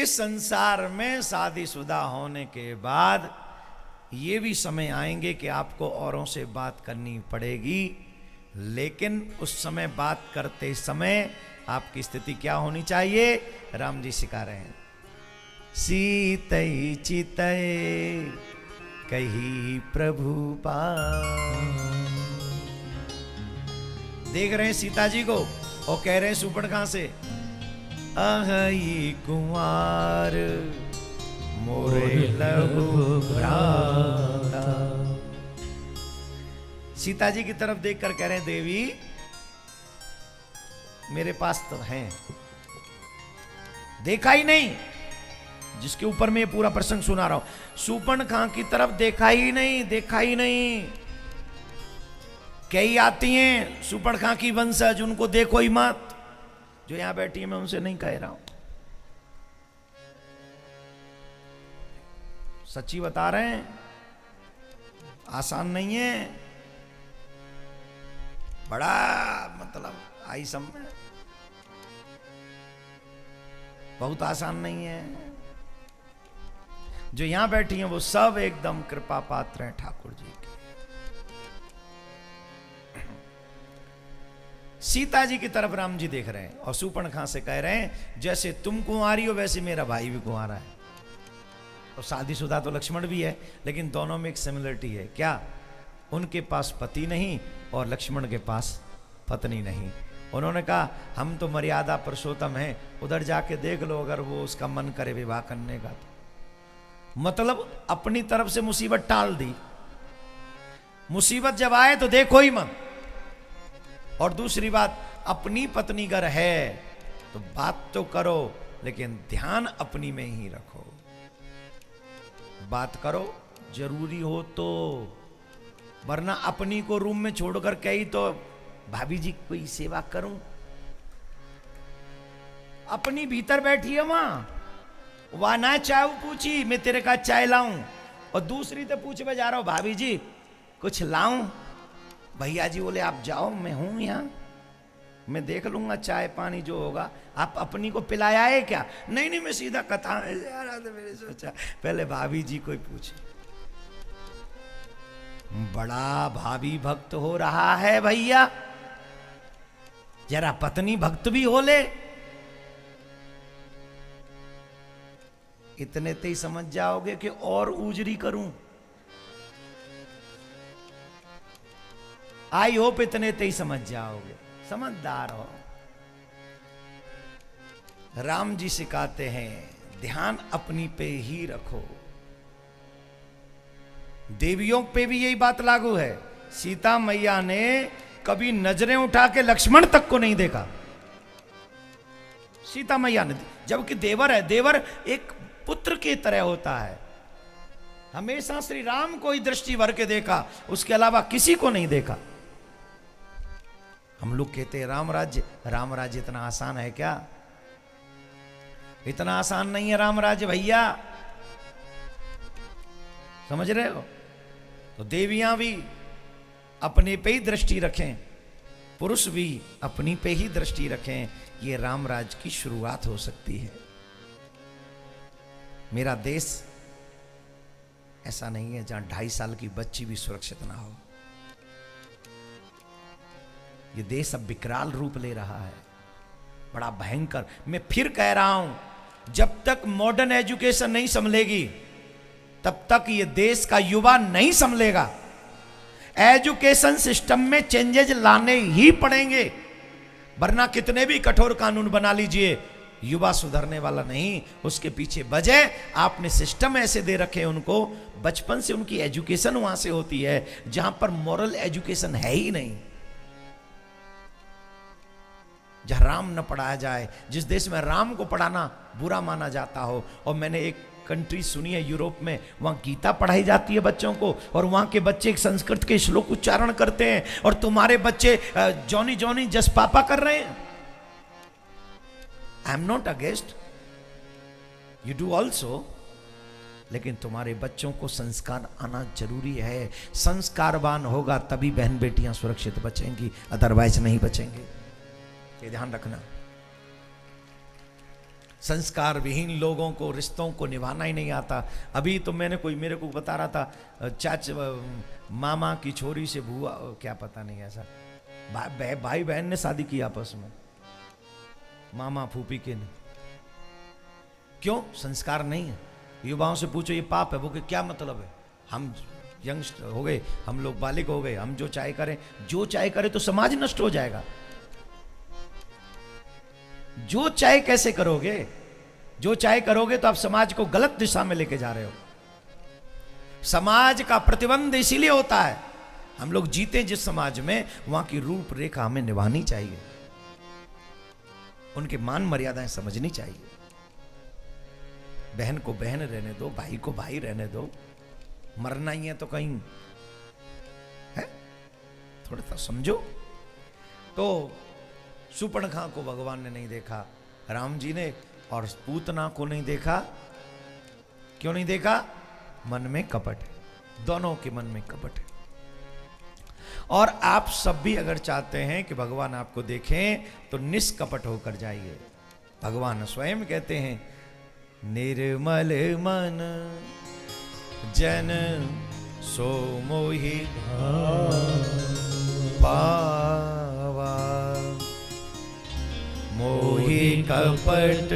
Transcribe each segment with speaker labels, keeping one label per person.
Speaker 1: इस संसार में शादीशुदा होने के बाद ये भी समय आएंगे कि आपको औरों से बात करनी पड़ेगी, लेकिन उस समय बात करते समय आपकी स्थिति क्या होनी चाहिए? राम जी सिखा रहे हैं, सीतई चितई कही प्रभु पास। देख रहे हैं सीता जी को और कह रहे हैं सुपर्णखा से, अहि कुंवार मोरे लहु भ्राता। सीता जी की तरफ देखकर कह रहे हैं, देवी मेरे पास तो हैं, देखा ही नहीं। जिसके ऊपर मैं पूरा प्रसंग सुना रहा हूं, सुपर्णखा की तरफ देखा ही नहीं, देखा ही नहीं। कई आती हैं सुपर्णखा की वंशज, उनको देखो ही मत। जो यहां बैठी है मैं उनसे नहीं कह रहा हूं, सच्ची बता रहे हैं, आसान नहीं है, बड़ा मतलब आई समय बहुत आसान नहीं है। जो यहां बैठी हैं वो सब एकदम कृपा पात्र हैं ठाकुर जी के। सीता जी की तरफ राम जी देख रहे हैं और सुपर्णखा से कह रहे हैं, जैसे तुम कुंवारी हो वैसे मेरा भाई भी कुंवारा है। और शादीशुदा तो लक्ष्मण भी है, लेकिन दोनों में एक सिमिलरिटी है। क्या? उनके पास पति नहीं और लक्ष्मण के पास पत्नी नहीं। उन्होंने कहा हम तो मर्यादा पुरुषोत्तम हैं, उधर जाके देख लो अगर वो उसका मन करे विवाह करने का तो। मतलब अपनी तरफ से मुसीबत टाल दी। मुसीबत जब आए तो देखो ही मत। और दूसरी बात, अपनी पत्नी अगर है तो बात तो करो, लेकिन ध्यान अपनी में ही रखो। बात करो जरूरी हो तो, वरना अपनी को रूम में छोड़कर कही तो भाभी जी कोई सेवा करूं, अपनी भीतर बैठी है वहां ना चाय पूछी मैं तेरे का चाय लाऊं, और दूसरी तो पूछ में जा रहा हूं भाभी जी कुछ लाऊं। भैया जी बोले आप जाओ, मैं हूं यहां, मैं देख लूंगा चाय पानी जो होगा। आप अपनी को पिलाया है क्या? नहीं नहीं मैं सीधा कथा में जा रहा था, मैंने सोचा पहले भाभी जी को ही पूछे। बड़ा भाभी भक्त हो रहा है भैया, जरा पत्नी भक्त भी हो ले। इतने ते ही समझ जाओगे कि और उजरी करूं। आई होप इतने ते ही समझ जाओगे, समझदार हो। राम जी सिखाते हैं ध्यान अपनी पे ही रखो। देवियों पे भी यही बात लागू है। सीता मैया ने कभी नजरें उठा के लक्ष्मण तक को नहीं देखा। सीता मैया ने, जबकि देवर है, देवर एक पुत्र की तरह होता है। हमेशा श्री राम को ही दृष्टि भर के देखा, उसके अलावा किसी को नहीं देखा। हम लोग कहते हैं राम राज्य इतना आसान है क्या? इतना आसान नहीं है राम राज्य भैया, समझ रहे हो? तो देवियां भी अपने पे ही दृष्टि रखें, पुरुष भी अपनी पे ही दृष्टि रखें। ये राम राज्य की शुरुआत हो सकती है। मेरा देश ऐसा नहीं है जहां 2.5 साल की बच्ची भी सुरक्षित ना हो। ये देश अब विकराल रूप ले रहा है, बड़ा भयंकर। मैं फिर कह रहा हूं, जब तक मॉडर्न एजुकेशन नहीं संभलेगी तब तक ये देश का युवा नहीं संभलेगा। एजुकेशन सिस्टम में चेंजेस लाने ही पड़ेंगे, वरना कितने भी कठोर कानून बना लीजिए, युवा सुधरने वाला नहीं। उसके पीछे वजह आपने सिस्टम ऐसे दे रखे उनको, बचपन से उनकी एजुकेशन वहां से होती है जहां पर मॉरल एजुकेशन है ही नहीं। जहां राम न पढ़ाया जाए, जिस देश में राम को पढ़ाना बुरा माना जाता हो। और मैंने एक कंट्री सुनी है यूरोप में, वहां गीता पढ़ाई जाती है बच्चों को, और वहां के बच्चे संस्कृत के श्लोक उच्चारण करते हैं, और तुम्हारे बच्चे जॉनी जॉनी जस पापा कर रहे हैं। I am not against, you do also, लेकिन तुम्हारे बच्चों को संस्कार आना जरूरी है। संस्कारवान होगा तभी बहन बेटियां सुरक्षित बचेंगी, अदरवाइज नहीं बचेंगे। ये ध्यान रखना। संस्कार विहीन लोगों को रिश्तों को निभाना ही नहीं आता। अभी तो मैंने कोई मेरे को बता रहा था, मामा की छोरी से बुआ, क्या पता नहीं ऐसा, भाई बहन ने शादी की आपस में, मामा फूफी के ने। क्यों? संस्कार नहीं है। युवाओं से पूछो ये पाप है, वो क्या मतलब है? हम यंगस्टर हो गए, हम लोग बालिग हो गए, हम जो चाहे करें, जो चाहे करें तो समाज नष्ट हो जाएगा। जो चाहे कैसे करोगे? जो चाहे करोगे तो आप समाज को गलत दिशा में लेके जा रहे हो। समाज का प्रतिबंध इसीलिए होता है, हम लोग जीते जिस समाज में, वहां की रूपरेखा हमें निभानी चाहिए, उनके मान मर्यादाएं समझनी चाहिए। बहन को बहन रहने दो, भाई को भाई रहने दो। मरना ही है तो कहीं है, थोड़ा सा समझो। तो शूर्पणखा को भगवान ने नहीं देखा, राम जी ने, और पूतना को नहीं देखा। क्यों नहीं देखा? मन में कपट है, दोनों के मन में कपट है। और आप सब भी अगर चाहते हैं कि भगवान आपको देखें तो निष्कपट होकर जाइए। भगवान स्वयं कहते हैं, निर्मल मन जन सो मोहि पावा, मोहि कपट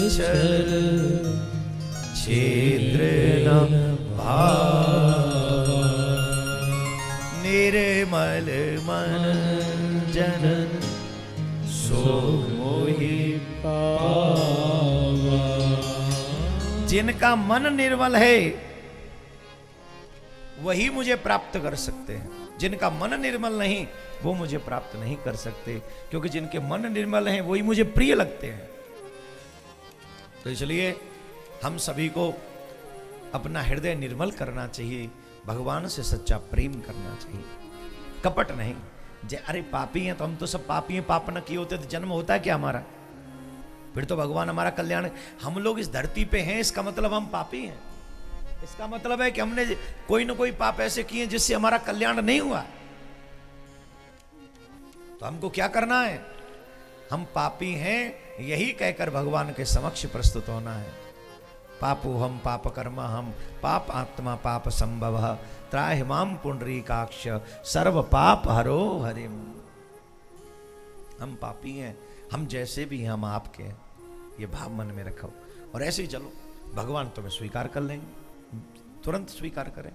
Speaker 1: छल छिद्र न भावा, निर्मल मन जन सो मोहि पावा। जिनका मन निर्मल है वही मुझे प्राप्त कर सकते हैं, जिनका मन निर्मल नहीं वो मुझे प्राप्त नहीं कर सकते, क्योंकि जिनके मन निर्मल हैं वही मुझे प्रिय लगते हैं। तो इसलिए हम सभी को अपना हृदय निर्मल करना चाहिए, भगवान से सच्चा प्रेम करना चाहिए, कपट नहीं। अरे पापी हैं तो हम तो सब पापी हैं, पाप न किए होते तो जन्म होता है क्या हमारा? फिर तो भगवान हमारा कल्याण, हम लोग इस धरती पे हैं इसका मतलब हम पापी हैं, इसका मतलब है कि हमने कोई ना कोई पाप ऐसे किए जिससे हमारा कल्याण नहीं हुआ। तो हमको क्या करना है? हम पापी हैं यही कहकर भगवान के समक्ष प्रस्तुत होना है। पापो हम पाप कर्म हम, पाप आत्मा पाप संभव, त्राहि माम पुंडरीकाक्ष सर्व पाप हरो हरिम। हम पापी हैं, हम जैसे भी हैं हम आपके हैं, ये भाव मन में रखो और ऐसे ही चलो, भगवान तुम्हें स्वीकार कर लेंगे, तुरंत स्वीकार करें।